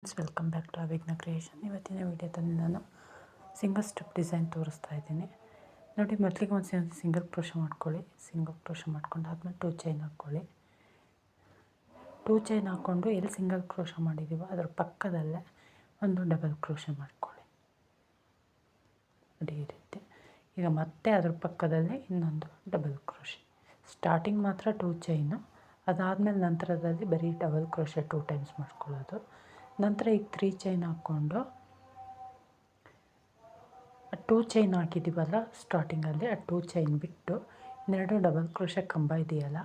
Welcome back to Avighna creation. ಇವತ್ತಿನ ವಿಡಿಯೋದಲ್ಲಿ ನಾನು ಸಿಂಗಲ್ ಸ್ಟೆಪ್ ಡಿಸೈನ್ ತೋರಿಸ್ತಾ ಇದ್ದೀನಿ. ನೋಡಿ, ಮೊದಲಿಗೆ ಒಂದು ಸಿಂಗಲ್ ಕ್ರೋಶ ಮಾಡ್ಕೊಳ್ಳಿ. ಸಿಂಗಲ್ ಕ್ರೋಶ ಮಾಡ್ಕೊಂಡಾದ್ಮೇಲೆ 2 ಚೈನ್ ಹಾಕ್ಕೊಳ್ಳಿ. 2 ಚೈನ್ ಹಾಕ್ಕೊಂಡು ಎಲ್ಲಿ ಸಿಂಗಲ್ ಕ್ರೋಶ ಮಾಡಿದ್ದೀವೋ ಅದರ ಪಕ್ಕದಲ್ಲೇ ಒಂದು ಡಬಲ್ ಕ್ರೋಶ ಮಾಡ್ಕೊಳ್ಳಿ. ನೋಡಿ, ಈ ರೀತಿ. ಈಗ ಮತ್ತೆ ಅದ್ರ ಪಕ್ಕದಲ್ಲೇ ಇನ್ನೊಂದು ಡಬಲ್ ಕ್ರೋಶ. ಸ್ಟಾರ್ಟಿಂಗ್ ಮಾತ್ರ 2 ಚೈನು, ಅದಾದಮೇಲೆ ನಂತರದಲ್ಲಿ ಬರೀ ಡಬಲ್ ಕ್ರೋಶ 2 ಟೈಮ್ಸ್ ಮಾಡ್ಕೊಳ್ಳೋದು. ನಂತರ ಈಗ 3 ಚೈನ್ ಹಾಕ್ಕೊಂಡು 2 ಚೈನ್ ಹಾಕಿದ್ದೀವಲ್ಲ ಸ್ಟಾರ್ಟಿಂಗಲ್ಲಿ, ಆ 2 ಚೈನ್ ಬಿಟ್ಟು ಇನ್ನೆರಡು ಡಬಲ್ ಕ್ರೋಶ ಕಂಬ ಇದೆಯಲ್ಲ,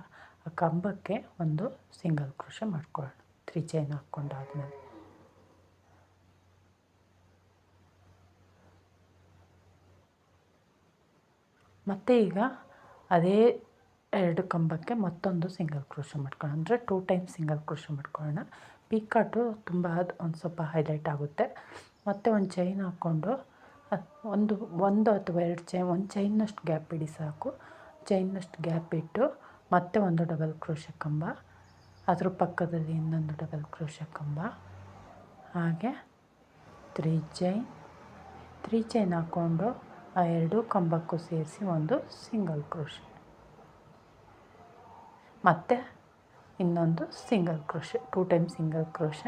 ಆ ಕಂಬಕ್ಕೆ ಒಂದು ಸಿಂಗಲ್ ಕ್ರೋಶ ಮಾಡ್ಕೊಳ್ಳೋಣ 3 ಚೈನ್ ಹಾಕ್ಕೊಂಡಾದ್ಮೇಲೆ. ಮತ್ತು ಈಗ ಅದೇ 2 ಕಂಬಕ್ಕೆ ಮತ್ತೊಂದು ಸಿಂಗಲ್ ಕ್ರೋಶ ಮಾಡ್ಕೊಳ್ಳೋಣ, ಅಂದರೆ 2 ಟೈಮ್ಸ್ ಸಿಂಗಲ್ ಕ್ರೋಶ ಮಾಡ್ಕೊಳ್ಳೋಣ. ಪಿಕಾಟು ತುಂಬ ಒಂದು ಸ್ವಲ್ಪ ಹೈಲೈಟ್ ಆಗುತ್ತೆ. ಮತ್ತು ಒಂದು ಚೈನ್ ಹಾಕ್ಕೊಂಡು ಒಂದು ಅಥವಾ 2 ಚೈನ್, ಒಂದು ಚೈನ್ನಷ್ಟು ಗ್ಯಾಪ್ ಇಡಿ ಸಾಕು. ಚೈನ್ನಷ್ಟು ಗ್ಯಾಪ್ ಇಟ್ಟು ಮತ್ತೆ ಒಂದು ಡಬಲ್ ಕ್ರೋಶ ಕಂಬ, ಅದ್ರ ಪಕ್ಕದಲ್ಲಿ ಇನ್ನೊಂದು ಡಬಲ್ ಕ್ರೋಶ ಕಂಬ, ಹಾಗೆ 3 ಚೈನ್ ಹಾಕ್ಕೊಂಡು ಆ 2 ಕಂಬಕ್ಕೂ ಸೇರಿಸಿ ಒಂದು ಸಿಂಗಲ್ ಕ್ರೋಶ, ಮತ್ತು ಇನ್ನೊಂದು single crochet 2 time single crochet.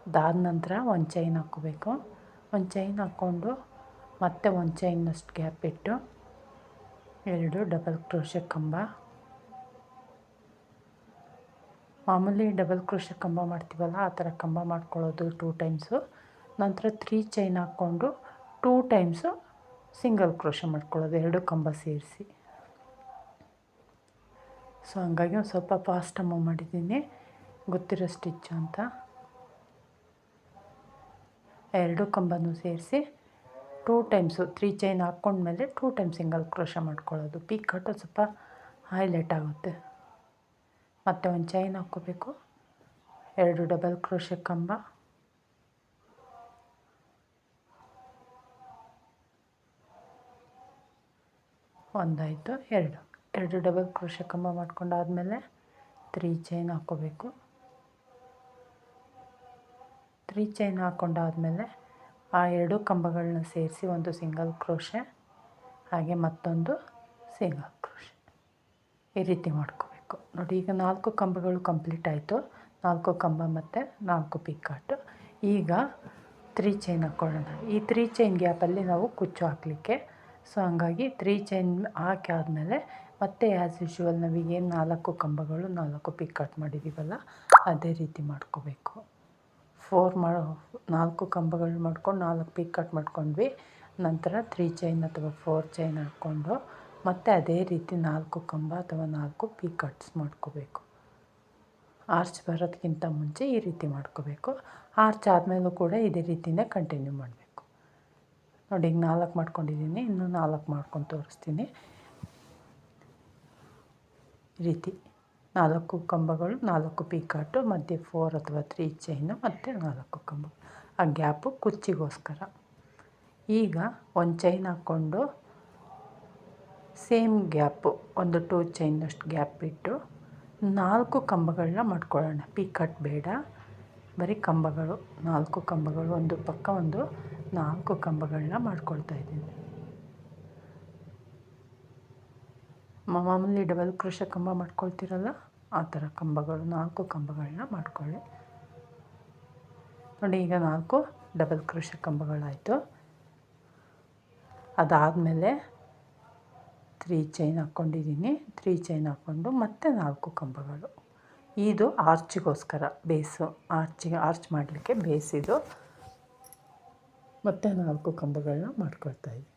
ಅದಾದ ನಂತರ ಒಂದು ಚೈನ್ ಹಾಕ್ಕೋಬೇಕು. ಒಂದು ಚೈನ್ ಹಾಕ್ಕೊಂಡು ಮತ್ತೆ ಒಂದು ಚೈನ್ನಷ್ಟು ಗ್ಯಾಪ್ ಇಟ್ಟು 2 ಡಬಲ್ ಕ್ರೋಶ ಕಂಬ. ಮಾಮೂಲಿ ಡಬಲ್ ಕ್ರೋಶ ಕಂಬ ಮಾಡ್ತೀವಲ್ಲ ಆ ಥರ ಕಂಬ ಮಾಡ್ಕೊಳ್ಳೋದು 2 ಟೈಮ್ಸು. ನಂತರ 3 ಚೈನ್ ಹಾಕ್ಕೊಂಡು 2 ಟೈಮ್ಸು ಸಿಂಗಲ್ ಕ್ರೋಶ ಮಾಡ್ಕೊಳ್ಳೋದು 2 ಕಂಬ ಸೇರಿಸಿ. ಸೊ ಹಂಗಾಗಿ ಒಂದು ಸ್ವಲ್ಪ ಫಾಸ್ಟ್ ಮೂವ್ ಮಾಡಿದ್ದೀನಿ, ಗೊತ್ತಿರೋ ಸ್ಟಿಚ್ಚು ಅಂತ. 2 ಕಂಬನೂ ಸೇರಿಸಿ 2 ಟೈಮ್ಸು 3 ಚೈನ್ ಹಾಕ್ಕೊಂಡ್ಮೇಲೆ 2 ಟೈಮ್ ಸಿಂಗಲ್ ಕ್ರೋಶ ಮಾಡ್ಕೊಳ್ಳೋದು. ಪಿಕಾಟು ಸ್ವಲ್ಪ ಹೈಲೈಟ್ ಆಗುತ್ತೆ. ಮತ್ತು ಒಂದು ಚೈನ್ ಹಾಕ್ಕೋಬೇಕು, 2 ಡಬಲ್ ಕ್ರೋಶ ಕಂಬ, ಒಂದಾಯಿತು. 2 ಡಬಲ್ ಕ್ರೋಶ ಕಂಬ ಮಾಡ್ಕೊಂಡಾದಮೇಲೆ 3 ಚೈನ್ ಹಾಕ್ಕೋಬೇಕು. 3 ಚೈನ್ ಹಾಕ್ಕೊಂಡಾದಮೇಲೆ ಆ 2 ಕಂಬಗಳನ್ನ ಸೇರಿಸಿ ಒಂದು ಸಿಂಗಲ್ ಕ್ರೋಶ, ಹಾಗೆ ಮತ್ತೊಂದು ಸಿಂಗಲ್ ಕ್ರೋಶ, ಈ ರೀತಿ ಮಾಡ್ಕೋಬೇಕು. ನೋಡಿ, ಈಗ 4 ಕಂಬಗಳು ಕಂಪ್ಲೀಟ್ ಆಯಿತು. 4 ಕಂಬ ಮತ್ತು 4 ಪಿಕಾಟು. ಈಗ 3 ಚೈನ್ ಹಾಕ್ಕೊಳ್ಳೋಣ. ಈ 3 ಚೈನ್ ಗ್ಯಾಪಲ್ಲಿ ನಾವು ಕುಚ್ಚು ಹಾಕಲಿಕ್ಕೆ. ಸೊ ಹಂಗಾಗಿ 3 ಚೈನ್ ಹಾಕಿ ಆದಮೇಲೆ ಮತ್ತೆ ಆ್ಯಸ್ ಯೂಶ್ವಲ್ ನಾವೀಗೇನು 4 ಕಂಬಗಳು 4 ಪಿಕಾಟ್ ಮಾಡಿದ್ದೀವಲ್ಲ ಅದೇ ರೀತಿ ಮಾಡ್ಕೋಬೇಕು. 4 ಕಂಬಗಳು ಮಾಡ್ಕೊಂಡು 4 ಪಿಕಾಟ್ ಮಾಡ್ಕೊಂಡ್ವಿ. ನಂತರ 3 ಚೈನ್ ಅಥವಾ 4 ಚೈನ್ ಹಾಕ್ಕೊಂಡು ಮತ್ತೆ ಅದೇ ರೀತಿ 4 ಕಂಬ ಅಥವಾ 4 ಪಿಕಾಟ್ಸ್ ಮಾಡ್ಕೋಬೇಕು. ಆರ್ಚ್ ಬರೋದಕ್ಕಿಂತ ಮುಂಚೆ ಈ ರೀತಿ ಮಾಡ್ಕೋಬೇಕು. ಆರ್ಚ್ ಆದಮೇಲೂ ಕೂಡ ಇದೇ ರೀತಿಯೇ ಕಂಟಿನ್ಯೂ ಮಾಡಬೇಕು. ನೋಡಿ, ಈಗ 4 ಮಾಡ್ಕೊಂಡಿದ್ದೀನಿ, ಇನ್ನೂ 4 ಮಾಡ್ಕೊಂಡು ತೋರಿಸ್ತೀನಿ. ಈ ರೀತಿ 4 ಕಂಬಗಳು 4 ಪಿಕಾಟು, ಮಧ್ಯೆ 4 ಅಥವಾ 3 ಚೈನು ಮತ್ತು 4 ಕಂಬ. ಆ ಗ್ಯಾಪು ಕುಚ್ಚಿಗೋಸ್ಕರ. ಈಗ ಒಂದು ಚೈನ್ ಹಾಕ್ಕೊಂಡು ಸೇಮ್ ಗ್ಯಾಪು ಒಂದು 2 ಚೈನ್ನಷ್ಟು ಗ್ಯಾಪ್ ಬಿಟ್ಟು 4 ಕಂಬಗಳನ್ನ ಮಾಡ್ಕೊಳ್ಳೋಣ. ಪಿಕಾಟ್ ಬೇಡ, ಬರೀ ಕಂಬಗಳು 4 ಕಂಬಗಳು, ಒಂದು ಪಕ್ಕ ಒಂದು 4 ಕಂಬಗಳನ್ನ ಮಾಡ್ಕೊಳ್ತಾ ಇದ್ದೀನಿ. ಮಾಮೂಲಿ ಡಬಲ್ ಕ್ರೋಶ ಕಂಬ ಮಾಡ್ಕೊಳ್ತೀರಲ್ಲ ಆ ಥರ ಕಂಬಗಳು 4 ಕಂಬಗಳನ್ನ ಮಾಡ್ಕೊಳ್ಳಿ. ನೋಡಿ, ಈಗ 4 ಡಬಲ್ ಕ್ರೋಶ ಕಂಬಗಳಾಯಿತು. ಅದಾದಮೇಲೆ 3 ಚೈನ್ ಹಾಕ್ಕೊಂಡಿದ್ದೀನಿ. 3 ಚೈನ್ ಹಾಕ್ಕೊಂಡು ಮತ್ತೆ 4 ಕಂಬಗಳು. ಇದು ಆರ್ಚಿಗೋಸ್ಕರ, ಬೇಸು ಆರ್ಚ್ ಮಾಡಲಿಕ್ಕೆ ಬೇಸಿದು. ಮತ್ತೆ 4 ಕಂಬಗಳನ್ನ ಮಾಡ್ಕೊಳ್ತಾಯಿದ್ದೀನಿ.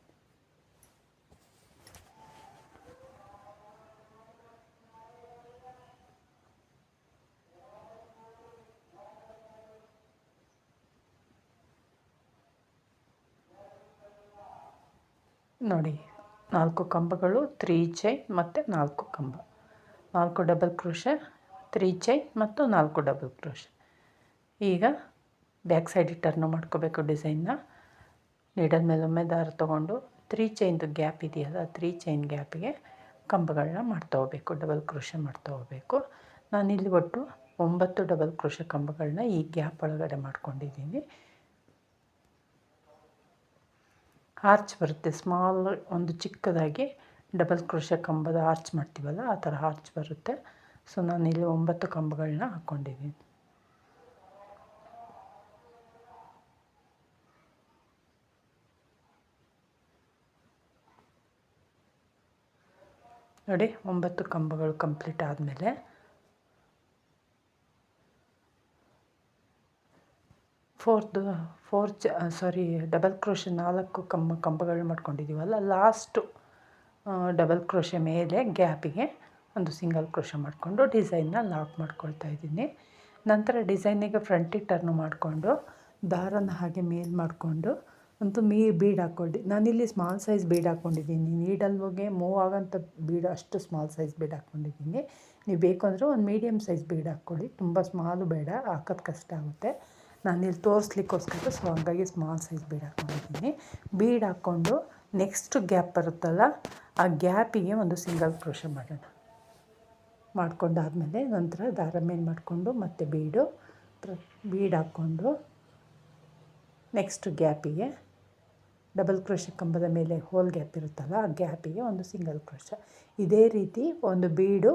ನೋಡಿ, 4 ಕಂಬಗಳು, 3 ಚೈನ್ ಮತ್ತು 4 ಕಂಬ, 4 ಡಬಲ್ ಕ್ರೋಶ, 3 ಚೈನ್ ಮತ್ತು 4 ಡಬಲ್ ಕ್ರೋಶ. ಈಗ ಬ್ಯಾಕ್ ಸೈಡ್ ಟರ್ನ್ ಮಾಡ್ಕೋಬೇಕು ಡಿಸೈನ್ನ. ನೀಡಲ್ ಮೇಲೊಮ್ಮೆ ದಾರ ತೊಗೊಂಡು 3 ಚೈನ್ದು ಗ್ಯಾಪ್ ಇದೆಯಲ್ಲ 3 ಚೈನ್ ಗ್ಯಾಪಿಗೆ ಕಂಬಗಳನ್ನ ಮಾಡ್ತಾ ಹೋಗಬೇಕು, ಡಬಲ್ ಕ್ರೋಶ ಮಾಡ್ತಾ ಹೋಗಬೇಕು. ನಾನಿಲ್ಲಿ ಒಟ್ಟು 9 ಡಬಲ್ ಕ್ರೋಶೆ ಕಂಬಗಳನ್ನ ಈ ಗ್ಯಾಪ್ ಒಳಗಡೆ ಮಾಡ್ಕೊಂಡಿದ್ದೀನಿ. ಆರ್ಚ್ ಬರುತ್ತೆ, ಸ್ಮಾಲ್ ಒಂದು ಚಿಕ್ಕದಾಗಿ ಡಬಲ್ ಕ್ರೋಶೆ ಕಂಬದ ಆರ್ಚ್ ಮಾಡ್ತೀವಲ್ಲ ಆ ಥರ ಆರ್ಚ್ ಬರುತ್ತೆ. ಸೊ ನಾನಿಲ್ಲಿ 9 ಕಂಬಗಳನ್ನ ಹಾಕ್ಕೊಂಡಿದ್ದೀನಿ. ನೋಡಿ 9 ಕಂಬಗಳು ಕಂಪ್ಲೀಟ್ ಆದಮೇಲೆ ಡಬಲ್ ಕ್ರೋಶೆ 4 ಕಂಬಗಳು ಮಾಡ್ಕೊಂಡಿದ್ದೀವಲ್ಲ, ಲಾಸ್ಟು ಡಬಲ್ ಕ್ರೋಶೆ ಮೇಲೆ ಗ್ಯಾಪಿಗೆ ಒಂದು ಸಿಂಗಲ್ ಕ್ರೋಶೆ ಮಾಡಿಕೊಂಡು ಡಿಸೈನ್ನ ಲಾಕ್ ಮಾಡ್ಕೊಳ್ತಾ ಇದ್ದೀನಿ. ನಂತರ ಡಿಸೈನಿಗೆ ಫ್ರಂಟಿಗೆ ಟರ್ನ್ ಮಾಡಿಕೊಂಡು ದಾರನ ಹಾಗೆ ಮೇಲ್ ಮಾಡಿಕೊಂಡು ಒಂದು ಬೀಡ್ ಹಾಕ್ಕೊಂಡು, ನಾನಿಲ್ಲಿ ಸ್ಮಾಲ್ ಸೈಜ್ ಬೀಡ್ ಹಾಕ್ಕೊಂಡಿದ್ದೀನಿ. ನೀಡಲ್ಗೆ ಮೂವ್ ಆಗೋಂಥ ಬೀಡ್ ಅಷ್ಟು ಸ್ಮಾಲ್ ಸೈಜ್ ಬೀಡ್ ಹಾಕ್ಕೊಂಡಿದ್ದೀನಿ. ನೀವು ಬೇಕು ಅಂದರೆ ಒಂದು ಮೀಡಿಯಮ್ ಸೈಜ್ ಬೀಡ್ ಹಾಕ್ಕೊಳ್ಳಿ, ತುಂಬ ಸ್ಮಾಲು ಬೇಡ, ಹಾಕೋದು ಕಷ್ಟ ಆಗುತ್ತೆ. ನಾನಿಲ್ಲಿ ತೋರಿಸ್ಲಿಕ್ಕೋಸ್ಕರ ಸೊ ಹಂಗಾಗಿ ಸ್ಮಾಲ್ ಸೈಜ್ ಬೀಡ್ ಹಾಕ್ಕೊಂಡಿದ್ದೀನಿ. ಬೀಡ್ ಹಾಕ್ಕೊಂಡು ನೆಕ್ಸ್ಟ್ ಗ್ಯಾಪ್ ಬರುತ್ತಲ್ಲ ಆ ಗ್ಯಾಪಿಗೆ ಒಂದು ಸಿಂಗಲ್ ಕ್ರೋಶೆ ಮಾಡೋಣ. ಮಾಡ್ಕೊಂಡಾದಮೇಲೆ ನಂತರ ದಾರ ಮೇಲೆ ಮಾಡಿಕೊಂಡು ಮತ್ತೆ ಬೀಡ್ ಹಾಕ್ಕೊಂಡು ನೆಕ್ಸ್ಟ್ ಗ್ಯಾಪಿಗೆ ಡಬಲ್ ಕ್ರೋಶೆ ಕಂಬದ ಮೇಲೆ ಹೋಲ್ ಗ್ಯಾಪ್ ಇರುತ್ತಲ್ಲ ಆ ಗ್ಯಾಪಿಗೆ ಒಂದು ಸಿಂಗಲ್ ಕ್ರೋಶೆ. ಇದೇ ರೀತಿ ಒಂದು ಬೀಡು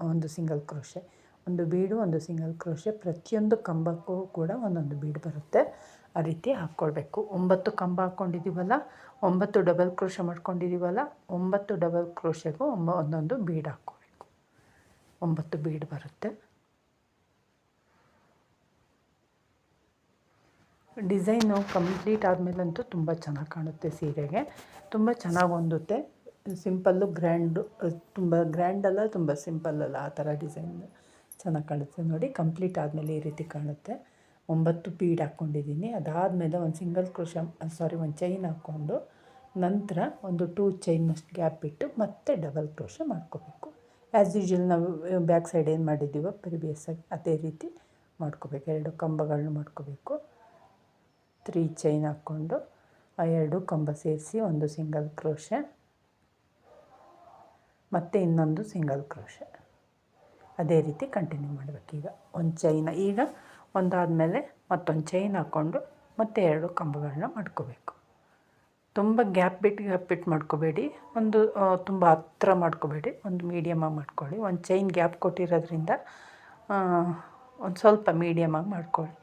ಒಂದು ಸಿಂಗಲ್ ಕ್ರೋಶೆ, ಒಂದು ಬೀಡು ಒಂದು ಸಿಂಗಲ್ ಕ್ರೋಶೆ, ಪ್ರತಿಯೊಂದು ಕಂಬಕ್ಕೂ ಕೂಡ ಒಂದೊಂದು ಬೀಡ್ ಬರುತ್ತೆ. ಆ ರೀತಿ ಹಾಕ್ಕೊಳ್ಬೇಕು. 9 ಕಂಬ ಹಾಕ್ಕೊಂಡಿದ್ದೀವಲ್ಲ, 9 ಡಬಲ್ ಕ್ರೋಶೆ ಮಾಡ್ಕೊಂಡಿದ್ದೀವಲ್ಲ, 9 ಡಬಲ್ ಕ್ರೋಶೆಗೂ ಒಂದೊಂದು ಬೀಡ್ ಹಾಕ್ಕೋಬೇಕು. 9 ಬೀಡ್ ಬರುತ್ತೆ. ಡಿಸೈನು ಕಂಪ್ಲೀಟ್ ಆದಮೇಲಂತೂ ತುಂಬ ಚೆನ್ನಾಗಿ ಕಾಣುತ್ತೆ, ಸೀರೆಗೆ ತುಂಬ ಚೆನ್ನಾಗಿ ಹೊಂದುತ್ತೆ. ಸಿಂಪಲ್ಲು ಗ್ರ್ಯಾಂಡು, ತುಂಬ ಗ್ರ್ಯಾಂಡಲ್ಲ ತುಂಬ ಸಿಂಪಲ್ಲಲ್ಲ, ಆ ಥರ ಡಿಸೈನ್ ಚೆನ್ನಾಗಿ ಕಾಣುತ್ತೆ. ನೋಡಿ ಕಂಪ್ಲೀಟ್ ಆದಮೇಲೆ ಈ ರೀತಿ ಕಾಣುತ್ತೆ. 9 ಬೀಡ್ ಹಾಕ್ಕೊಂಡಿದ್ದೀನಿ. ಅದಾದಮೇಲೆ ಒಂದು ಸಿಂಗಲ್ ಕ್ರೋಶೆ ಒಂದು ಚೈನ್ ಹಾಕ್ಕೊಂಡು ನಂತರ ಒಂದು 2 ಚೈನಷ್ಟು ಗ್ಯಾಪ್ ಬಿಟ್ಟು ಮತ್ತೆ ಡಬಲ್ ಕ್ರೋಶೆ ಮಾಡ್ಕೋಬೇಕು. ಆ್ಯಸ್ ಯೂಶ್ವಲ್ ನಾವು ಬ್ಯಾಕ್ ಸೈಡ್ ಏನು ಮಾಡಿದ್ದೀವೋ ಪ್ರಿವಿಯಸ್ಸಾಗಿ ಅದೇ ರೀತಿ ಮಾಡ್ಕೋಬೇಕು. 2 ಕಂಬಗಳನ್ನ ಮಾಡ್ಕೋಬೇಕು. 3 ಚೈನ್ ಹಾಕ್ಕೊಂಡು ಆ 2 ಕಂಬ ಸೇರಿಸಿ ಒಂದು ಸಿಂಗಲ್ ಕ್ರೋಶೆ, ಮತ್ತು ಇನ್ನೊಂದು ಸಿಂಗಲ್ ಕ್ರೋಶೆ, ಅದೇ ರೀತಿ ಕಂಟಿನ್ಯೂ ಮಾಡಬೇಕು. ಒಂದು ಚೈನ ಈಗ ಒಂದಾದಮೇಲೆ ಮತ್ತೊಂದು ಚೈನ್ ಹಾಕ್ಕೊಂಡು ಮತ್ತೆ 2 ಕಂಬಗಳನ್ನ ಮಾಡ್ಕೋಬೇಕು. ತುಂಬ ಗ್ಯಾಪ್ ಬಿಟ್ಟು ಮಾಡ್ಕೋಬೇಡಿ, ಒಂದು ತುಂಬ ಹತ್ರ ಮಾಡ್ಕೋಬೇಡಿ, ಒಂದು ಮೀಡಿಯಮಾಗಿ ಮಾಡ್ಕೊಳ್ಳಿ. ಒಂದು ಚೈನ್ ಗ್ಯಾಪ್ ಕೊಟ್ಟಿರೋದ್ರಿಂದ ಒಂದು ಸ್ವಲ್ಪ ಮೀಡಿಯಮಾಗಿ ಮಾಡ್ಕೊಳ್ಳಿ.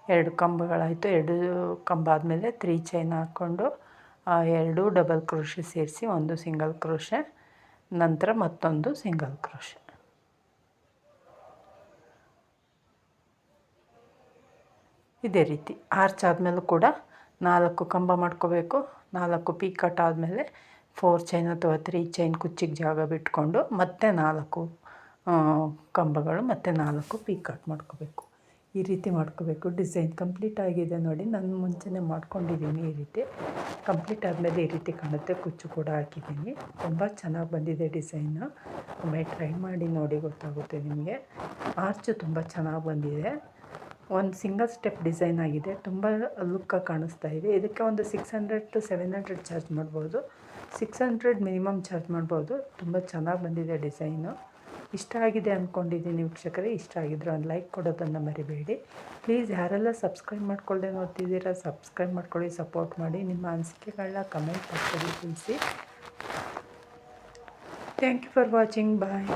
2 ಕಂಬಗಳಾಯಿತು. 2 ಕಂಬ ಆದಮೇಲೆ 3 ಚೈನ್ ಹಾಕ್ಕೊಂಡು ಆ 2 ಡಬಲ್ ಕ್ರೋಶೆ ಸೇರಿಸಿ ಒಂದು ಸಿಂಗಲ್ ಕ್ರೋಶೆ, ನಂತರ ಮತ್ತೊಂದು ಸಿಂಗಲ್ ಕ್ರೋಶೆ. ಇದೇ ರೀತಿ ಆರ್ಚ್ ಆದಮೇಲೂ ಕೂಡ 4 ಕಂಬ ಮಾಡ್ಕೋಬೇಕು. 4 ಪೀಕಟ್ ಆದಮೇಲೆ 4 ಚೈನ್ ಅಥವಾ 3 ಚೈನ್ ಕುಚ್ಚಿಗೆ ಜಾಗ ಬಿಟ್ಕೊಂಡು ಮತ್ತೆ 4 ಕಂಬಗಳು ಮತ್ತು 4 ಪೀಕಟ್ ಮಾಡ್ಕೋಬೇಕು. ಈ ರೀತಿ ಮಾಡ್ಕೋಬೇಕು. ಡಿಸೈನ್ ಕಂಪ್ಲೀಟ್ ಆಗಿದೆ ನೋಡಿ, ನಾನು ಮುಂಚೆನೇ ಮಾಡ್ಕೊಂಡಿದ್ದೀನಿ. ಈ ರೀತಿ ಕಂಪ್ಲೀಟ್ ಆದಮೇಲೆ ಈ ರೀತಿ ಕಾಣುತ್ತೆ. ಕುಚ್ಚು ಕೂಡ ಹಾಕಿದ್ದೀನಿ. ತುಂಬ ಚೆನ್ನಾಗಿ ಬಂದಿದೆ ಡಿಸೈನು. ಒಮ್ಮೆ ಟ್ರೈ ಮಾಡಿ ನೋಡಿ, ಗೊತ್ತಾಗುತ್ತೆ ನಿಮಗೆ. ಆರ್ಚು ತುಂಬ ಚೆನ್ನಾಗಿ ಬಂದಿದೆ. ಒಂದು ಸಿಂಗಲ್ ಸ್ಟೆಪ್ ಡಿಸೈನ್ ಆಗಿದೆ, ತುಂಬ ಲುಕ್ಕಾಗಿ ಕಾಣಿಸ್ತಾ ಇದೆ. ಇದಕ್ಕೆ ಒಂದು 600 to 700 ಚಾರ್ಜ್ ಮಾಡ್ಬೋದು. 600 ಮಿನಿಮಮ್ ಚಾರ್ಜ್ ಮಾಡ್ಬೋದು. ತುಂಬ ಚೆನ್ನಾಗಿ ಬಂದಿದೆ ಡಿಸೈನು. ಇಷ್ಟ ಆಗಿದೆ ಅಂದ್ಕೊಂಡಿದ್ದೀನಿ ವೀಕ್ಷಕರೇ. ಇಷ್ಟ ಆಗಿದ್ರೆ ಒಂದು ಲೈಕ್ ಕೊಡೋದನ್ನು ಮರಿಬೇಡಿ. ಪ್ಲೀಸ್ ಯಾರೆಲ್ಲ ಸಬ್ಸ್ಕ್ರೈಬ್ ಮಾಡ್ಕೊಳ್ಳದೆ ನೋಡ್ತಿದ್ದೀರಾ ಸಬ್ಸ್ಕ್ರೈಬ್ ಮಾಡ್ಕೊಳ್ಳಿ, ಸಪೋರ್ಟ್ ಮಾಡಿ. ನಿಮ್ಮ ಅನಿಸಿಕೆಗಳನ್ನ ಕಮೆಂಟ್ ಬಾಕ್ಸಲ್ಲಿ ತಿಳಿಸಿ. Thank you for watching. Bye.